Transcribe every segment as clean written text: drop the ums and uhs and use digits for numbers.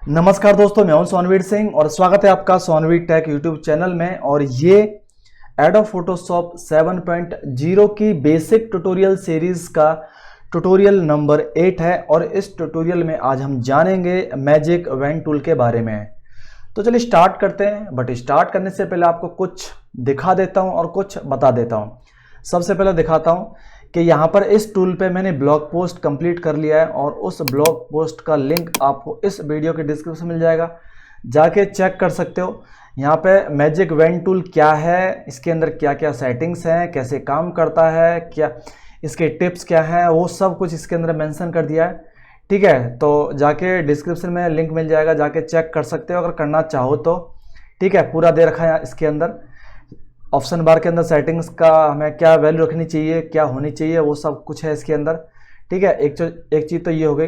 नमस्कार दोस्तों, मैं हूं सोनवीर सिंह और स्वागत है आपका सोनवीर टेक यूट्यूब चैनल में। और ये एडोब फोटोशॉप 7.0 की बेसिक ट्यूटोरियल सीरीज का ट्यूटोरियल नंबर 8 है। और इस ट्यूटोरियल में आज हम जानेंगे मैजिक वेन टूल के बारे में। तो चलिए स्टार्ट करते हैं। बट स्टार्ट करने से पहले आपको कुछ दिखा देता हूं और कुछ बता देता हूं। सबसे पहले दिखाता हूं कि यहाँ पर इस टूल पे मैंने ब्लॉग पोस्ट कंप्लीट कर लिया है और उस ब्लॉग पोस्ट का लिंक आपको इस वीडियो के डिस्क्रिप्शन में मिल जाएगा, जाके चेक कर सकते हो। यहाँ पे मैजिक वेन टूल क्या है, इसके अंदर क्या क्या सेटिंग्स हैं, कैसे काम करता है, क्या इसके टिप्स क्या हैं, वो सब कुछ इसके अंदर मेंशन कर दिया है। ठीक है, तो जाके डिस्क्रिप्शन में लिंक मिल जाएगा, जाके चेक कर सकते हो अगर करना चाहो तो। ठीक है, पूरा दे रखा है इसके अंदर। ऑप्शन बार के अंदर सेटिंग्स का हमें क्या वैल्यू रखनी चाहिए, क्या होनी चाहिए, वो सब कुछ है इसके अंदर। ठीक है, एक चीज़ तो ये हो गई।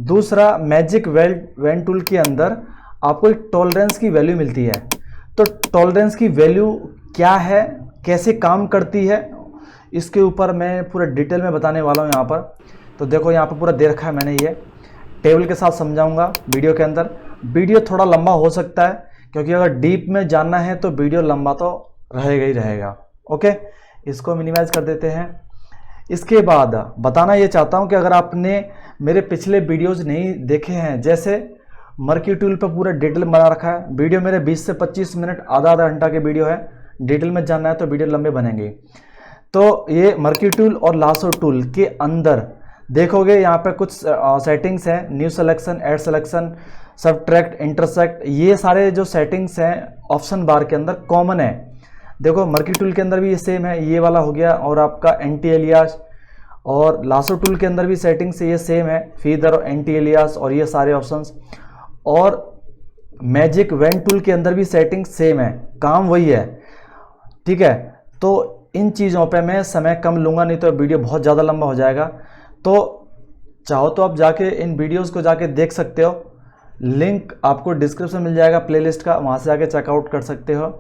दूसरा, मैजिक वेन टूल के अंदर आपको एक टॉलरेंस की वैल्यू मिलती है। तो टॉलरेंस की वैल्यू क्या है, कैसे काम करती है, इसके ऊपर मैं पूरा डिटेल में बताने वाला हूँ यहाँ पर। तो देखो, यहाँ पर पूरा दे रखा है मैंने, ये टेबल के साथ समझाऊंगा वीडियो के अंदर। वीडियो थोड़ा लंबा हो सकता है क्योंकि अगर डीप में जानना है तो वीडियो लंबा तो रहेगा ही रहेगा। ओके, इसको मिनिमाइज कर देते हैं। इसके बाद बताना ये चाहता हूं कि अगर आपने मेरे पिछले वीडियोस नहीं देखे हैं, जैसे मर्की टूल पर पूरा डिटेल बना रखा है, वीडियो मेरे 20 से 25 मिनट आधा घंटा के वीडियो है। डिटेल में जानना है तो वीडियो लंबे बनेंगे। तो ये मर्की टूल और लासो टूल के अंदर देखोगे यहाँ पे कुछ सेटिंग्स हैं, new selection, add selection, subtract, intersect, ये सारे जो सेटिंग्स हैं ऑप्शन बार के अंदर कॉमन है। देखो, मर्की टूल के अंदर भी ये सेम है, ये वाला हो गया। और आपका एंटी एलियास और लासो टूल के अंदर भी सेटिंग्स ये सेम है, फीदर और एंटी एलियास और ये सारे ऑप्शंस। और मैजिक वेन टूल के अंदर भी सेटिंग सेम है, काम वही है। ठीक है, तो इन चीज़ों पे मैं समय कम लूँगा, नहीं तो वीडियो बहुत ज़्यादा लंबा हो जाएगा। तो चाहो तो आप जाके इन वीडियोज़ को जाके देख सकते हो, लिंक आपको डिस्क्रिप्शन मिल जाएगा प्लेलिस्ट का, वहाँ से जाके चेकआउट कर सकते हो।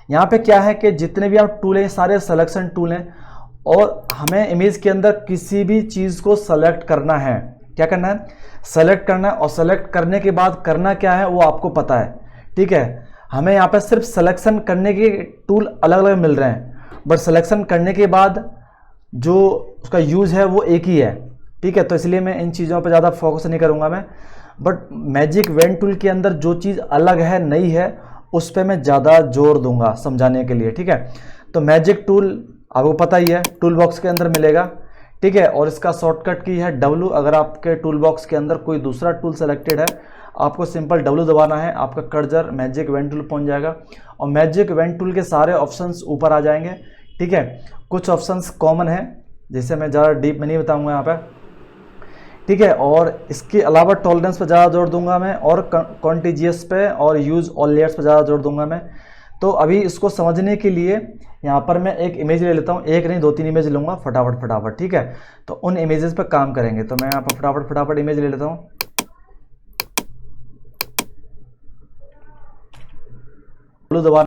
यहाँ पे क्या है कि जितने भी आप टूल हैं सारे सिलेक्शन टूल हैं और हमें इमेज के अंदर किसी भी चीज़ को सेलेक्ट करना है। क्या करना है? सेलेक्ट करना है। और सेलेक्ट करने के बाद करना क्या है वो आपको पता है। ठीक है, हमें यहाँ पे सिर्फ सिलेक्शन करने के टूल अलग अलग मिल रहे हैं, बट सिलेक्शन करने के बाद जो उसका यूज़ है वो एक ही है। ठीक है, तो इसलिए मैं इन चीज़ों पर ज़्यादा फोकस नहीं करूँगा मैं। बट मैजिक वेन टूल के अंदर जो चीज़ अलग है, नई है, उस पर मैं ज़्यादा जोर दूंगा समझाने के लिए। ठीक है, तो मैजिक टूल आपको पता ही है, टूल बॉक्स के अंदर मिलेगा। ठीक है, और इसका शॉर्टकट की है W। अगर आपके टूल बॉक्स के अंदर कोई दूसरा टूल सेलेक्टेड है, आपको सिंपल W दबाना है, आपका कर्सर मैजिक वेन टूल पहुंच जाएगा और मैजिक वेन टूल के सारे ऑप्शंस ऊपर आ जाएंगे। ठीक है, कुछ ऑप्शंस कॉमन है जिसे मैं ज़्यादा डीप में नहीं बताऊँगा यहाँ पर। ठीक है, और इसके अलावा टॉलरेंस पर ज़्यादा जोर दूंगा मैं, और कॉन्टिजियस पे और यूज़ ऑल लेयर्स पर ज़्यादा जोर दूंगा मैं। तो अभी इसको समझने के लिए यहाँ पर मैं एक इमेज ले लेता हूँ, एक नहीं 2-3 इमेज लूँगा फटाफट। ठीक है, तो उन इमेजेस पर काम करेंगे। तो मैं यहाँ पर फटाफट इमेज ले लेता हूँ। दबा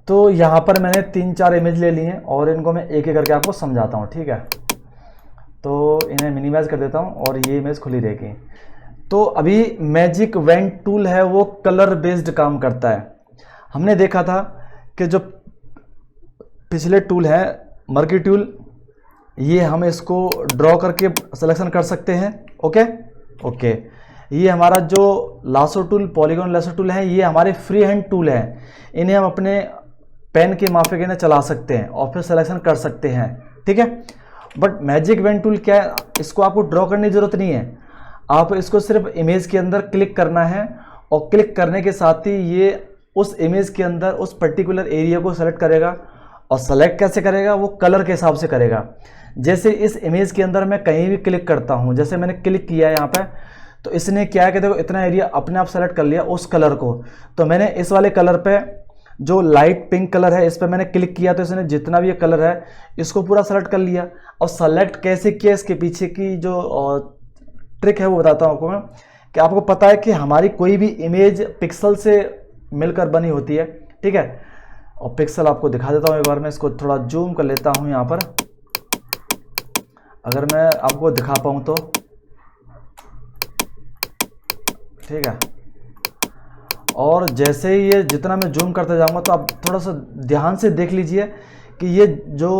तो यहाँ पर मैंने 3-4 इमेज ले ली हैं और इनको मैं एक एक करके आपको समझाता हूँ। ठीक है, तो इन्हें मिनिमाइज कर देता हूँ और ये इमेज खुली रहेगी। तो अभी मैजिक वेन टूल है वो कलर बेस्ड काम करता है। हमने देखा था कि जो पिछले टूल है मर्की टूल, ये हम इसको ड्रॉ करके सिलेक्शन कर सकते हैं। ओके, ये हमारा जो lasso tool, polygon lasso tool है, ये हमारे फ्री हैंड टूल है। इन्हें हम अपने पेन के माफिक इन्हें चला सकते हैं और फिर सिलेक्शन कर सकते हैं। ठीक है, बट मैजिक वेन टूल क्या है, इसको आपको ड्रॉ करने की जरूरत नहीं है। आप इसको सिर्फ इमेज के अंदर क्लिक करना है और क्लिक करने के साथ ही ये उस इमेज के अंदर उस पर्टिकुलर एरिया को सेलेक्ट करेगा। और सेलेक्ट कैसे करेगा? वो कलर के हिसाब से करेगा। जैसे इस इमेज के अंदर मैं कहीं भी क्लिक करता हूँ, जैसे मैंने क्लिक किया है यहाँ पे, तो इसने क्या है कि देखो इतना एरिया अपने आप सेलेक्ट कर लिया उस कलर को। तो मैंने इस वाले कलर पे, जो लाइट पिंक कलर है, इस पर मैंने क्लिक किया तो इसने जितना भी ये कलर है इसको पूरा सेलेक्ट कर लिया। और सेलेक्ट कैसे किया, इसके पीछे की जो ट्रिक है वो बताता हूँ आपको मैं, कि आपको पता है कि हमारी कोई भी इमेज पिक्सल से मिलकर बनी होती है, ठीक है। और पिक्सल आपको दिखा देता हूँ एक बार, मैं इसको थोड़ा जूम कर लेता हूँ यहाँ पर, अगर मैं आपको दिखा पाऊँ तो, ठीक है। और जैसे ही ये जितना मैं जूम करते जाऊँगा तो आप थोड़ा सा ध्यान से देख लीजिए कि ये जो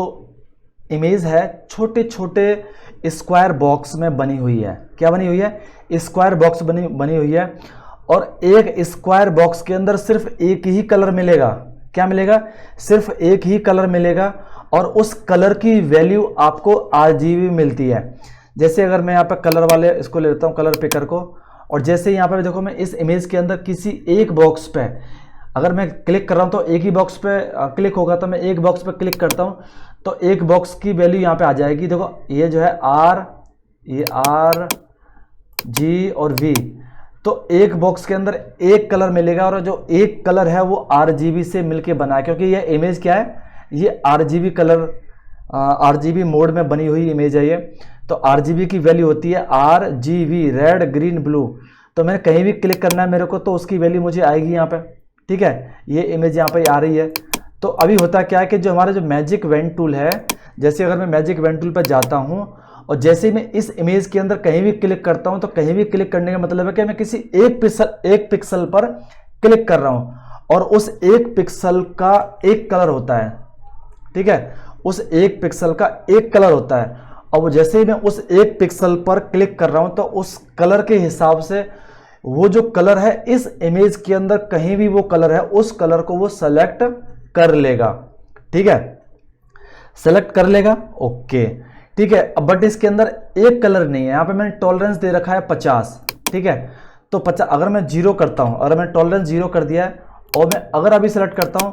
इमेज है छोटे छोटे स्क्वायर बॉक्स में बनी हुई है। क्या बनी हुई है? स्क्वायर बॉक्स बनी हुई है। और एक स्क्वायर बॉक्स के अंदर सिर्फ एक ही कलर मिलेगा। क्या मिलेगा? सिर्फ एक ही कलर मिलेगा, और उस कलर की वैल्यू आपको RGB मिलती है। जैसे अगर मैं यहाँ पे कलर वाले इसको ले लेता हूँ, कलर पिकर को, और जैसे यहाँ पे देखो मैं इस इमेज के अंदर किसी एक बॉक्स पे अगर मैं क्लिक कर रहा हूँ तो एक ही बॉक्स पे क्लिक होगा, तो मैं एक बॉक्स पे क्लिक करता हूँ तो एक बॉक्स की वैल्यू यहाँ पे आ जाएगी। देखो ये जो है ये RG और V, तो एक बॉक्स के अंदर एक कलर मिलेगा, और जो एक कलर है वो RGB से मिलके बना है, क्योंकि ये इमेज क्या है? ये RGB कलर, RGB मोड में बनी हुई इमेज है ये। तो RGB की वैल्यू होती है RGB, रेड ग्रीन ब्लू। तो मैंने कहीं भी क्लिक करना है मेरे को तो उसकी वैल्यू मुझे आएगी यहाँ पे, ठीक है। ये इमेज यहाँ पे आ रही है। तो अभी होता क्या है कि जो हमारा जो मैजिक वेन टूल है, जैसे अगर मैं मैजिक वेन टूल पर जाता हूँ और जैसे ही मैं इस इमेज के अंदर कहीं भी क्लिक करता हूँ, तो कहीं भी क्लिक करने का मतलब है कि मैं किसी एक पिक्सल पर क्लिक कर रहा हूँ, और उस एक पिक्सल का एक कलर होता है, ठीक है। उस एक पिक्सल का एक कलर होता है, और वो जैसे ही मैं उस एक पिक्सल पर क्लिक कर रहा हूं तो उस कलर के हिसाब से वो जो कलर है इस इमेज के अंदर कहीं भी वो कलर है, उस कलर को वो सेलेक्ट कर लेगा, ठीक है। सेलेक्ट कर लेगा, ओके, ठीक है। अब बट इसके अंदर एक कलर नहीं है। यहाँ पे मैंने टॉलरेंस दे रखा है 50, ठीक है। तो 50 अगर मैं 0 करता हूं, अगर मैंने टॉलरेंस 0 कर दिया है और मैं अगर अभी सेलेक्ट करता हूं,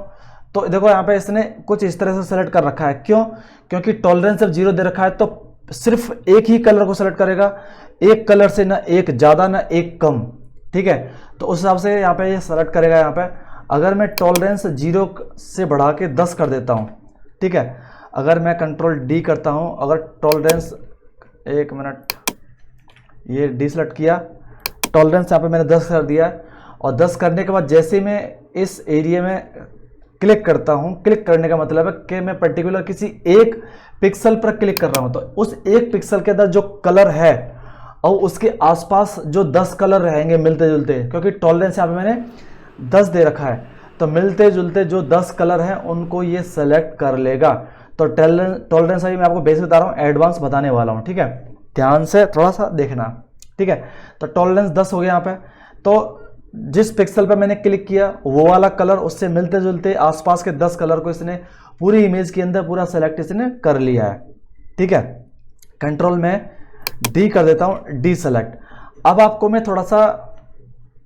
तो देखो यहाँ पे इसने कुछ इस तरह से सेलेक्ट कर रखा है। क्यों? क्योंकि टॉलरेंस जब 0 दे रखा है तो सिर्फ एक ही कलर को सेलेक्ट करेगा, एक कलर से ना एक ज़्यादा ना एक कम, ठीक है। तो उस हिसाब से यहाँ पे ये सेलेक्ट करेगा। यहाँ पे अगर मैं टॉलरेंस 0 से बढ़ा के 10 कर देता हूँ, ठीक है। अगर मैं कंट्रोल D करता हूँ, अगर टॉलरेंस, एक मिनट, ये D सेलेक्ट किया, टॉलरेंस यहाँ पे मैंने 10 कर दिया, और 10 करने के बाद जैसे मैं इस एरिया में क्लिक करता हूं, क्लिक करने का मतलब है कि मैं पर्टिकुलर किसी एक पिक्सल पर क्लिक कर रहा हूं, तो उस एक पिक्सल के अंदर जो कलर है और उसके आसपास जो 10 कलर रहेंगे मिलते जुलते, क्योंकि टॉलरेंस यहाँ पे मैंने 10 दे रखा है, तो मिलते जुलते जो 10 कलर हैं उनको ये सेलेक्ट कर लेगा। तो टॉलरेंस अभी मैं आपको बेसिक बता रहा हूँ, एडवांस बताने वाला हूँ, ठीक है। ध्यान से थोड़ा सा देखना, ठीक है। तो टॉलरेंस 10 हो गया यहाँ पे। तो जिस पिक्सल पे मैंने क्लिक किया वो वाला कलर, उससे मिलते जुलते आसपास के 10 कलर को इसने पूरी इमेज के अंदर पूरा सेलेक्ट इसने कर लिया है, ठीक है। कंट्रोल में D कर देता हूँ, D सेलेक्ट। अब आपको मैं थोड़ा सा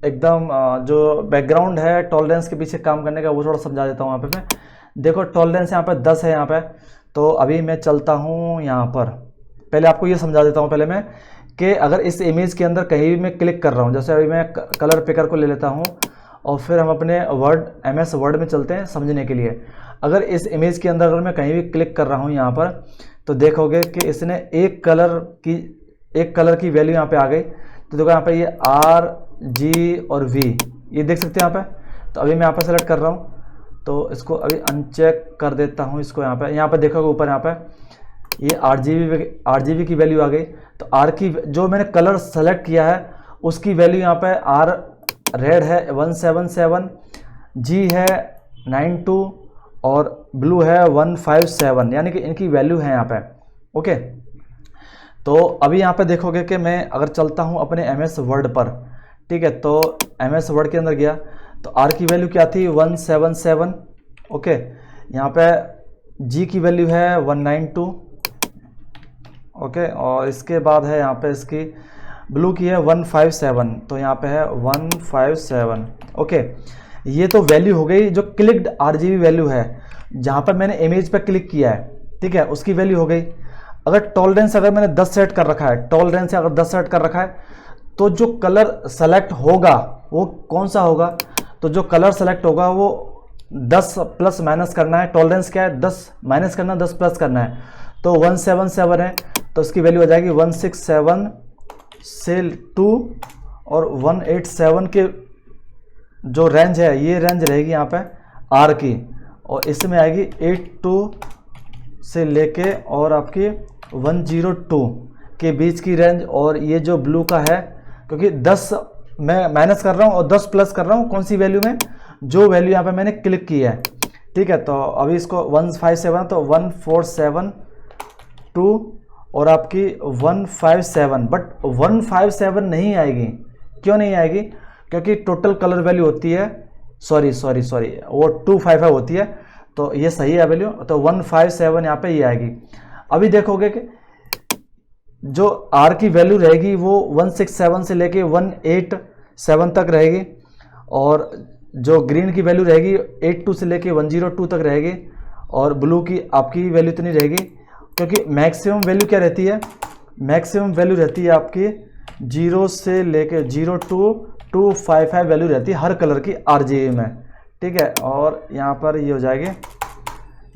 एकदम जो बैकग्राउंड है टॉलरेंस के पीछे काम करने का वो थोड़ा समझा देता हूँ। यहाँ पे मैं देखो टॉलरेंस यहाँ पे 10 है यहाँ पे, तो अभी मैं चलता हूँ यहाँ पर। पहले आपको ये समझा देता हूँ पहले मैं, कि अगर इस इमेज के अंदर कहीं भी मैं क्लिक कर रहा हूँ, जैसे अभी मैं कलर पिकर को ले लेता हूँ और फिर हम अपने MS वर्ड में चलते हैं समझने के लिए। अगर इस इमेज के अंदर अगर मैं कहीं भी क्लिक कर रहा हूँ यहाँ पर, तो देखोगे कि इसने एक कलर की वैल्यू यहाँ पे आ गई। तो देखो यहाँ पे ये RG और V, ये देख सकते हैं यहाँ पे। तो अभी मैं यहाँ पर सेलेक्ट कर रहा हूँ, तो इसको अभी अनचेक कर देता हूँ इसको। यहाँ पे देखोगे ऊपर यहाँ पे ये RGB की वैल्यू आ गई। तो R की जो मैंने कलर सेलेक्ट किया है उसकी वैल्यू यहाँ पे R रेड है 177, G है 92 और ब्लू है 157, यानी कि इनकी वैल्यू है यहाँ पे, ओके। तो अभी यहाँ पे देखोगे कि मैं अगर चलता हूँ अपने MS वर्ड पर, ठीक है। तो MS वर्ड के अंदर गया तो R की वैल्यू क्या थी? 177, ओके। यहाँ पे G की वैल्यू है 192, ओके। और इसके बाद है यहाँ पे इसकी ब्लू की है 157, तो यहाँ पे है 157, ओके। ये तो वैल्यू हो गई जो क्लिक्ड RGB वैल्यू है, जहाँ पर मैंने इमेज पे क्लिक किया है, ठीक है, उसकी वैल्यू हो गई। अगर टॉलरेंस अगर मैंने 10 सेट कर रखा है, टॉलरेंस से अगर 10 सेट कर रखा है, तो जो कलर सेलेक्ट होगा वो कौन सा होगा? तो जो कलर सेलेक्ट होगा वो 10 प्लस माइनस करना है। टॉलरेंस क्या है? 10 माइनस करना, 10 प्लस करना है। तो 177 है तो उसकी वैल्यू आ जाएगी 167 से 2 और 187 के जो रेंज है, ये रेंज रहेगी यहाँ पे आर की, और इसमें आएगी 82 से लेके और आपकी 102 के बीच की रेंज। और ये जो ब्लू का है, क्योंकि 10 मैं माइनस कर रहा हूँ और 10 प्लस कर रहा हूँ कौन सी वैल्यू में, जो वैल्यू यहाँ पे मैंने क्लिक की है, ठीक है। तो अभी इसको 157 तो 147 और आपकी 157, बट 157 नहीं आएगी। क्यों नहीं आएगी? क्योंकि टोटल कलर वैल्यू होती है, सॉरी वो 255 होती है, तो ये सही है वैल्यू, तो 157 यहाँ पे ये आएगी। अभी देखोगे कि जो आर की वैल्यू रहेगी वो 167 से लेके 187 तक रहेगी, और जो ग्रीन की वैल्यू रहेगी 82 से लेके 102 तक रहेगी, और ब्लू की आपकी वैल्यू इतनी रहेगी। क्योंकि मैक्सिमम वैल्यू क्या रहती है, मैक्सिमम वैल्यू रहती है आपकी 0 से लेके 02255 वैल्यू रहती है हर कलर की RGB में, ठीक है। और यहाँ पर ये हो जाएगी,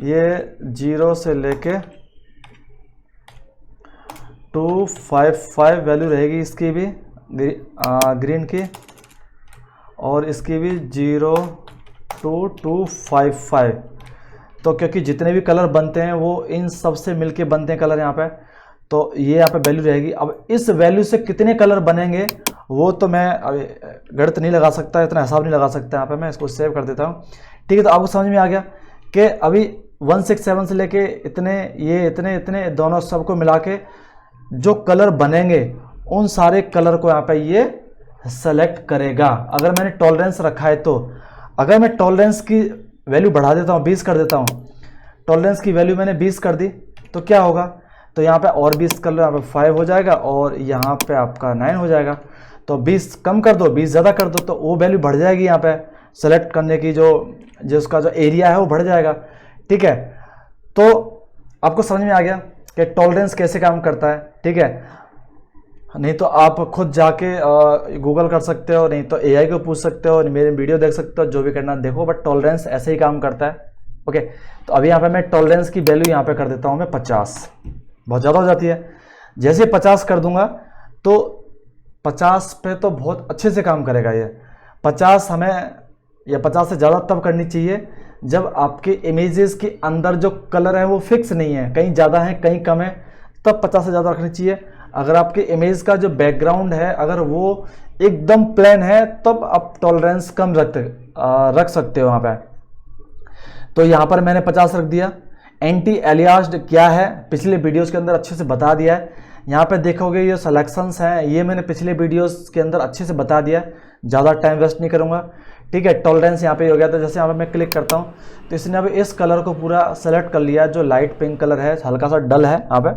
ये 0 से लेके 255 वैल्यू रहेगी इसकी भी ग्रीन की, और इसकी भी 02255। तो क्योंकि जितने भी कलर बनते हैं वो इन सब से मिलके बनते हैं कलर यहाँ पे, तो ये यहाँ पे वैल्यू रहेगी। अब इस वैल्यू से कितने कलर बनेंगे वो तो मैं गणित नहीं लगा सकता, इतना हिसाब नहीं लगा सकता। यहाँ पे मैं इसको सेव कर देता हूँ, ठीक है। तो आपको समझ में आ गया कि अभी 167 से लेके इतने, ये इतने दोनों सबको मिला के जो कलर बनेंगे उन सारे कलर को यहाँ पे ये सेलेक्ट करेगा। अगर मैंने टॉलरेंस रखा है तो अगर मैं टॉलरेंस की वैल्यू बढ़ा देता हूँ, 20 कर देता हूँ, टॉलरेंस की वैल्यू मैंने 20 कर दी, तो क्या होगा, तो यहाँ पे और 20 कर लो, यहाँ पे 5 हो जाएगा और यहाँ पे आपका 9 हो जाएगा। तो 20 कम कर दो, 20 ज़्यादा कर दो, तो वो वैल्यू बढ़ जाएगी। यहाँ पे सेलेक्ट करने की जो उसका जो एरिया है वो बढ़ जाएगा, ठीक है। तो आपको समझ में आ गया कि टॉलरेंस कैसे काम करता है, ठीक है। नहीं तो आप खुद जाके गूगल कर सकते हो, नहीं तो AI को पूछ सकते हो, मेरे वीडियो देख सकते हो, जो भी करना देखो, बट टॉलरेंस ऐसे ही काम करता है, ओके। तो अभी यहाँ पे मैं टॉलरेंस की वैल्यू यहाँ पे कर देता हूँ मैं 50, बहुत ज़्यादा हो जाती है। जैसे 50 कर दूंगा तो 50 पे तो बहुत अच्छे से काम करेगा ये। 50 हमें या 50 से ज़्यादा तब करनी चाहिए जब आपके इमेजेस के अंदर जो कलर है वो फिक्स नहीं है, कहीं ज़्यादा है कहीं कम है, तब 50 से ज़्यादा रखनी चाहिए। अगर आपके इमेज का जो बैकग्राउंड है अगर वो एकदम प्लेन है तब आप टॉलरेंस कम रख सकते हो वहाँ पे। तो यहाँ पर मैंने 50 रख दिया। एंटी एलियास्ड क्या है पिछले वीडियोस के अंदर अच्छे से बता दिया है। यहाँ पे देखोगे ये सिलेक्शंस हैं, ये मैंने पिछले वीडियोस के अंदर अच्छे से बता दिया है, ज़्यादा टाइम वेस्ट नहीं करूँगा, ठीक है। टॉलरेंस यहाँ पे हो गया था। जैसे यहाँ पे मैं क्लिक करता हूँ तो इसने अब इस कलर को पूरा सेलेक्ट कर लिया, जो लाइट पिंक कलर है, हल्का सा डल है, यहाँ पे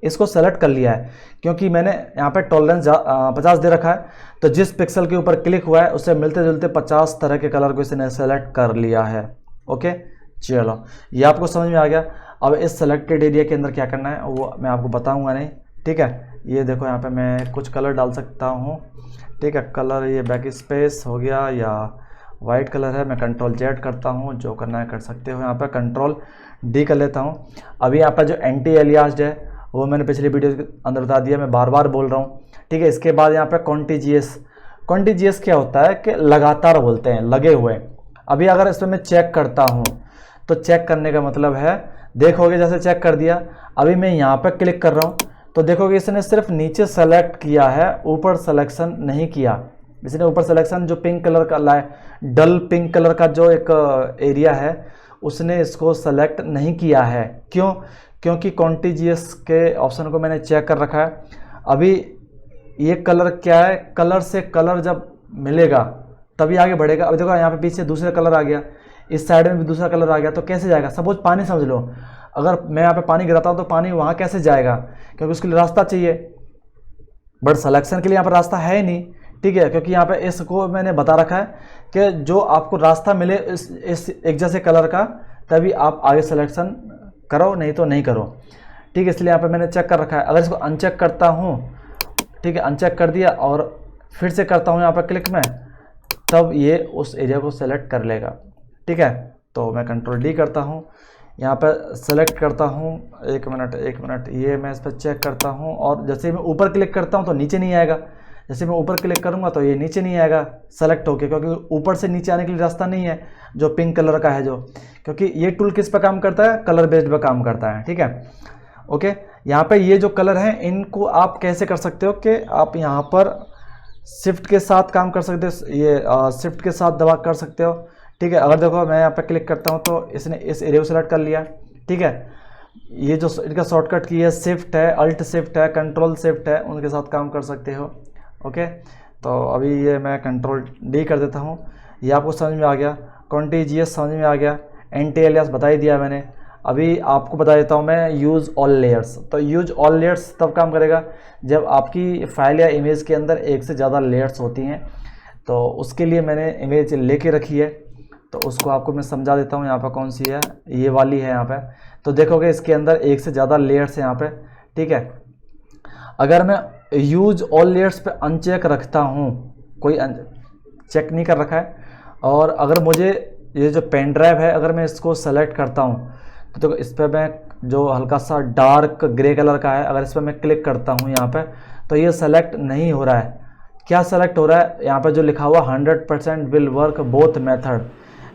इसको सेलेक्ट कर लिया है क्योंकि मैंने यहाँ पे टॉलरेंस 50 दे रखा है। तो जिस पिक्सल के ऊपर क्लिक हुआ है उससे मिलते जुलते 50 तरह के कलर को इसने सेलेक्ट कर लिया है, ओके। चलो ये आपको समझ में आ गया। अब इस सेलेक्टेड एरिया के अंदर क्या करना है वो मैं आपको बताऊंगा नहीं, ठीक है। ये देखो यहाँ पे मैं कुछ कलर डाल सकता हूँ, ठीक है। कलर ये बैक स्पेस हो गया या वाइट कलर है, मैं Ctrl+Z करता हूँ, जो करना है कर सकते हो। यहाँ पर Ctrl+D कर लेता हूँ। अभी यहाँ पर जो एंटी एलियास्ड है वो मैंने पिछले वीडियो के अंदर बता दिया, मैं बार बार बोल रहा हूँ, ठीक है। इसके बाद यहाँ पे कॉन्टिजियस क्या होता है कि लगातार बोलते हैं, लगे हुए। अभी अगर इसमें मैं चेक करता हूँ तो चेक करने का मतलब है, देखोगे जैसे चेक कर दिया, अभी मैं यहाँ पे क्लिक कर रहा हूँ तो देखोगे इसने सिर्फ नीचे सेलेक्ट किया है, ऊपर सिलेक्शन नहीं किया। इसने ऊपर सिलेक्शन जो पिंक कलर का डल पिंक कलर का जो एक एरिया है उसने इसको सेलेक्ट नहीं किया है। क्यों? क्योंकि कॉन्टिजियस के ऑप्शन को मैंने चेक कर रखा है। अभी ये कलर क्या है, कलर से कलर जब मिलेगा तभी आगे बढ़ेगा। अभी देखो यहाँ पे पीछे दूसरा कलर आ गया, इस साइड में भी दूसरा कलर आ गया, तो कैसे जाएगा। सपोज पानी समझ लो, अगर मैं यहाँ पे पानी गिराता हूँ तो पानी वहाँ कैसे जाएगा, क्योंकि उसके लिए रास्ता चाहिए, बट सिलेक्शन के लिए यहाँ पर रास्ता है ही नहीं, ठीक है। क्योंकि यहाँ पे इसको मैंने बता रखा है कि जो आपको रास्ता मिले इस एक जैसे कलर का तभी आप आगे सिलेक्शन करो, नहीं तो नहीं करो, ठीक है। इसलिए यहाँ पे मैंने चेक कर रखा है। अगर इसको अनचेक करता हूँ, ठीक है, अनचेक कर दिया और फिर से करता हूँ यहाँ पर क्लिक में, तब ये उस एरिया को सेलेक्ट कर लेगा, ठीक है। तो मैं Ctrl+D करता हूँ, यहाँ पर सेलेक्ट करता हूँ, एक मिनट, ये मैं इस पर चेक करता हूँ, और जैसे मैं ऊपर क्लिक करता हूँ तो नीचे नहीं आएगा, जैसे मैं ऊपर क्लिक करूँगा तो ये नीचे नहीं आएगा सेलेक्ट होके, क्योंकि ऊपर से नीचे आने के लिए रास्ता नहीं है जो पिंक कलर का है जो, क्योंकि ये टूल किस पर काम करता है, कलर बेस्ड पर काम करता है। ठीक है, ओके। यहाँ पे ये जो कलर हैं इनको आप कैसे कर सकते हो कि आप यहाँ पर शिफ्ट के साथ काम कर सकते हो, ये शिफ्ट के साथ दबा कर सकते हो। ठीक है, अगर देखो मैं यहाँ पे क्लिक करता हूँ तो इसने इस एरिया को सेलेक्ट कर लिया। ठीक है, ये जो इनका शॉर्टकट की है शिफ्ट है, अल्ट शिफ्ट है, कंट्रोल शिफ्ट है, उनके साथ काम कर सकते हो। ओके, तो अभी ये मैं कंट्रोल डी कर देता हूँ। ये आपको समझ में आ गया, कॉन्टीजियस समझ में आ गया, एंटी एलियास बता ही दिया मैंने। अभी आपको बता देता हूँ मैं यूज़ ऑल लेयर्स। तो यूज ऑल लेयर्स तब काम करेगा जब आपकी फाइल या इमेज के अंदर एक से ज़्यादा लेयर्स होती हैं। तो उसके लिए मैंने इमेज लेके रखी है, तो उसको आपको मैं समझा देता हूँ। यहाँ पर कौन सी है, ये वाली है यहाँ पे। तो देखोगे इसके अंदर एक से ज़्यादा लेयर्स हैं यहाँ पे। ठीक है, अगर मैं यूज ऑल लेयर्स पे अनचेक रखता हूँ, कोई चेक नहीं कर रखा है, और अगर मुझे ये जो पेन ड्राइव है अगर मैं इसको सेलेक्ट करता हूँ तो देखो इस पर मैं जो हल्का सा डार्क ग्रे कलर का है, अगर इस पर मैं क्लिक करता हूँ यहाँ पे तो ये सेलेक्ट नहीं हो रहा है। क्या सेलेक्ट हो रहा है, यहाँ पे जो लिखा हुआ 100% विल वर्क बोथ मेथड,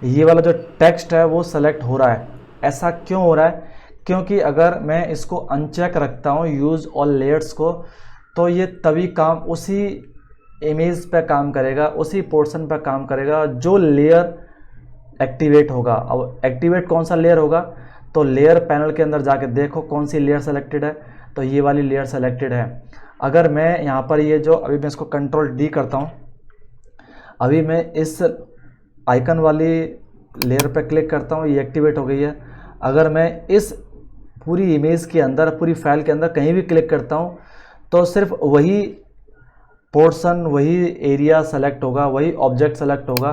ये वाला जो टेक्स्ट है वो सेलेक्ट हो रहा है। ऐसा क्यों हो रहा है, क्योंकि अगर मैं इसको अनचेक रखता हूँ यूज़ ऑल लेयर्स को, तो ये तभी काम उसी इमेज पे काम करेगा, उसी पोर्शन पे काम करेगा जो लेयर एक्टिवेट होगा। अब एक्टिवेट कौन सा लेयर होगा, तो लेयर पैनल के अंदर जाके देखो कौन सी लेयर सेलेक्टेड है, तो ये वाली लेयर सेलेक्टेड है। अगर मैं यहाँ पर ये जो अभी मैं इसको कंट्रोल डी करता हूँ, अभी मैं इस आइकन वाली लेयर पे क्लिक करता हूँ, ये एक्टिवेट हो गई है। अगर मैं इस पूरी इमेज के अंदर, पूरी फाइल के अंदर कहीं भी क्लिक करता हूँ तो सिर्फ वही पोर्शन, वही एरिया सेलेक्ट होगा, वही ऑब्जेक्ट सेलेक्ट होगा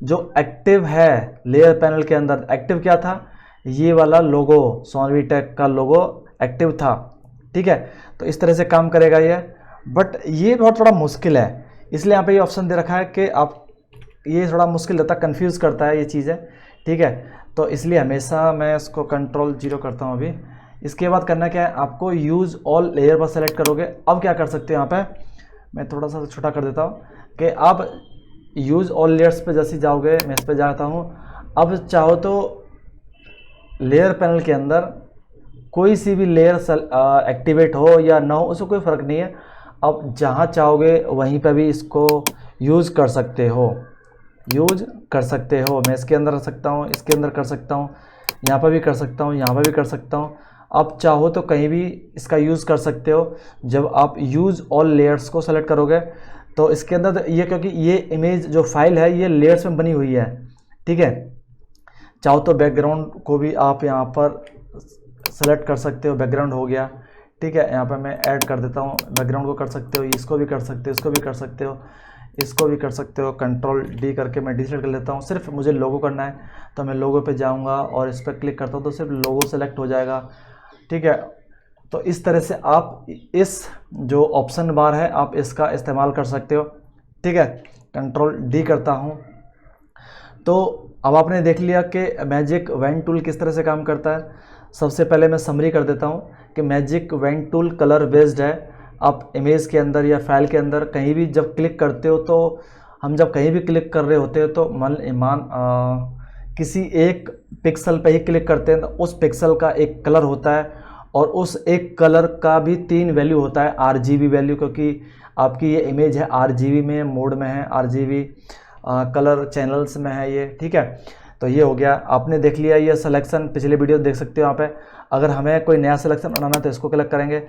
जो एक्टिव है लेयर पैनल के अंदर। एक्टिव क्या था, ये वाला लोगो, सोनवीटेक का लोगो एक्टिव था। ठीक है, तो इस तरह से काम करेगा ये। बट ये बहुत थोड़ा मुश्किल है, इसलिए यहाँ पे ये ऑप्शन दे रखा है कि आप, ये थोड़ा मुश्किल रहता है, कंफ्यूज करता है ये चीज़ें। ठीक है, तो इसलिए हमेशा मैं इसको कंट्रोल 0 करता हूँ अभी। इसके बाद करना क्या है, आपको यूज़ ऑल लेयर पर सेलेक्ट करोगे। अब क्या कर सकते हो, यहाँ पे मैं थोड़ा सा छोटा कर देता हूँ कि आप यूज़ ऑल लेयर्स पे जैसे जाओगे, मैं इस पर जाता हूँ। अब चाहो तो लेयर पैनल के अंदर कोई सी भी लेयर एक्टिवेट हो या ना हो, उससे कोई फ़र्क नहीं है। अब जहाँ चाहोगे वहीं पे भी इसको यूज़ कर सकते हो, यूज कर सकते हो। मैं इसके अंदर रख सकता हूँ, इसके अंदर कर सकता हूँ, यहाँ पर भी कर सकता हूँ, यहाँ पर भी कर सकता हूँ। आप चाहो तो कहीं भी इसका यूज़ कर सकते हो। जब आप यूज़ ऑल लेयर्स को सेलेक्ट करोगे तो इसके अंदर ये, क्योंकि ये इमेज जो फाइल है ये लेयर्स में बनी हुई है। ठीक है, चाहो तो बैकग्राउंड को भी आप यहाँ पर सेलेक्ट कर सकते हो, बैकग्राउंड हो गया। ठीक है, यहाँ पर मैं ऐड कर देता हूँ, बैकग्राउंड को कर सकते हो, इसको भी कर सकते हो, इसको भी कर सकते हो, इसको भी कर सकते हो। कंट्रोल डी करके मैं डिलीट कर लेता हूँ। सिर्फ मुझे लोगो करना है तो मैं लोगो पे जाऊँगा और इस पर क्लिक करता हूँ तो सिर्फ लोगो सेलेक्ट हो जाएगा। ठीक है, तो इस तरह से आप इस जो ऑप्शन बार है आप इसका इस्तेमाल कर सकते हो। ठीक है, कंट्रोल डी करता हूँ। तो अब आपने देख लिया कि मैजिक वेन टूल किस तरह से काम करता है। सबसे पहले मैं समरी कर देता हूँ कि magic when tool colour based है। आप इमेज के अंदर या फाइल के अंदर कहीं भी जब क्लिक करते हो, तो हम जब कहीं भी क्लिक कर रहे होते हैं तो किसी एक पिक्सल पे ही क्लिक करते हैं तो उस पिक्सल का एक कलर होता है, और उस एक कलर का भी 3 वैल्यू होता है, RGB वैल्यू, क्योंकि आपकी ये इमेज है RGB में मोड में है, RGB कलर चैनल्स में है ये। ठीक है, तो ये हो गया, आपने देख लिया ये सिलेक्शन, पिछले वीडियो देख सकते हो यहाँ पे। अगर हमें कोई नया सिलेक्शन बनाना है तो इसको क्लिक करेंगे,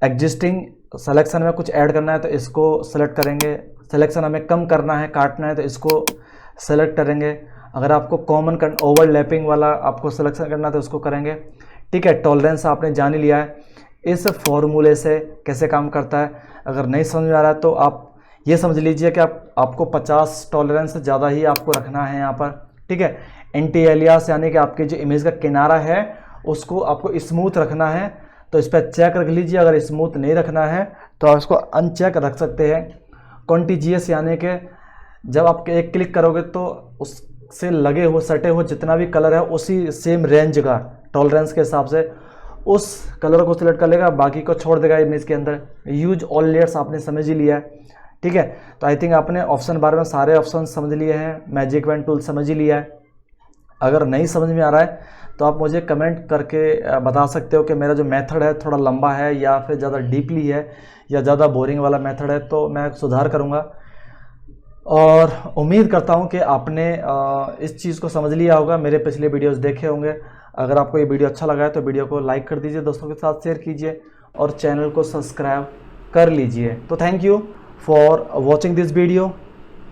एग्जिस्टिंग सिलेक्शन में कुछ ऐड करना है तो इसको सेलेक्ट करेंगे, सिलेक्शन हमें कम करना है, काटना है तो इसको सेलेक्ट करेंगे। अगर आपको कॉमन ओवरलैपिंग वाला आपको सिलेक्शन करना है तो उसको करेंगे। ठीक है, टॉलरेंस आपने जान ही लिया है इस फॉर्मूले से कैसे काम करता है। अगर नहीं समझ में आ रहा है तो आप ये समझ लीजिए कि आपको 50 टॉलरेंस से ज़्यादा ही आपको रखना है यहाँ पर। ठीक है, एंटी एलियास यानी कि आपके जो इमेज का किनारा है उसको आपको स्मूथ रखना है, तो इस पर चेक रख लीजिए। अगर स्मूथ नहीं रखना है तो आप इसको अनचेक रख सकते हैं। कॉन्टीजियस यानी कि जब आप एक क्लिक करोगे तो उससे लगे हो, सटे हो जितना भी कलर है उसी सेम रेंज का, टॉलरेंस के हिसाब से उस कलर को सिलेक्ट कर लेगा, बाकी को छोड़ देगा इमेज के अंदर। यूज ऑल लेयर्स आपने समझ ही लिया है, ठीक है। तो आई थिंक आपने ऑप्शन बार में सारे ऑप्शन समझ लिए हैं, मैजिक वैन टूल समझ ही लिया है। अगर नहीं समझ में आ रहा है तो आप मुझे कमेंट करके बता सकते हो कि मेरा जो मेथड है थोड़ा लंबा है या फिर ज़्यादा डीपली है या ज़्यादा बोरिंग वाला मेथड है, तो मैं सुधार करूँगा। और उम्मीद करता हूँ कि आपने इस चीज़ को समझ लिया होगा, मेरे पिछले वीडियोस देखे होंगे। अगर आपको ये वीडियो अच्छा लगा है तो वीडियो को लाइक कर दीजिए, दोस्तों के साथ शेयर कीजिए और चैनल को सब्सक्राइब कर लीजिए। तो thank you for watching this video.